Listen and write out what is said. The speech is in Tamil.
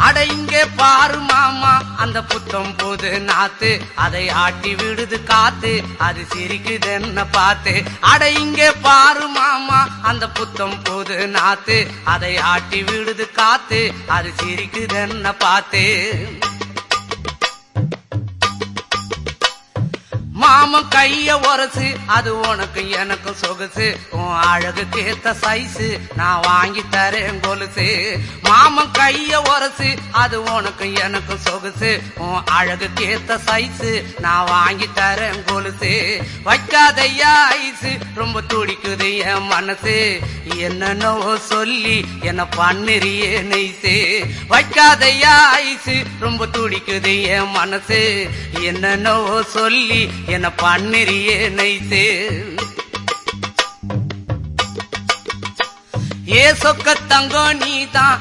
அட இங்கே பாரு மாமா அந்த புத்தம் போது நாத்து, அதை ஆட்டி விடுது காத்து, அது சிரிக்குதுன்னு பார்த்து. அட இங்கே பாரு மாமா அந்த புத்தம் போது நாத்து, அதை ஆட்டி விடுது காத்து, அது சிரிக்குதுன்னு பார்த்து. மாமன் கைய உரசு, அது உனக்கு எனக்கும் சொகுசு, உன் அழகுக்கு ஏத்த சைஸு நான் வாங்கி தரேன் கொலுசு. மாமன் கைய உரசு, அது உனக்கு எனக்கும் சொகுசு, உன் அழகுக்கு ஏத்த சைஸு நான் வாங்கி தரேன் கொலுசு. வைக்காதையா ஐசு, ரொம்ப துடிக்குது என் மனசு, என்னன்னோ சொல்லி என்ன பண்ணிறியே நெய்சு. வைக்காதையா ஐசு, ரொம்ப துடிக்குது என் மனசு, என்னன்னோ சொல்லி என்ன பண்ணிறியே நைசே. ஏ சொக்க தங்கம் நீதான்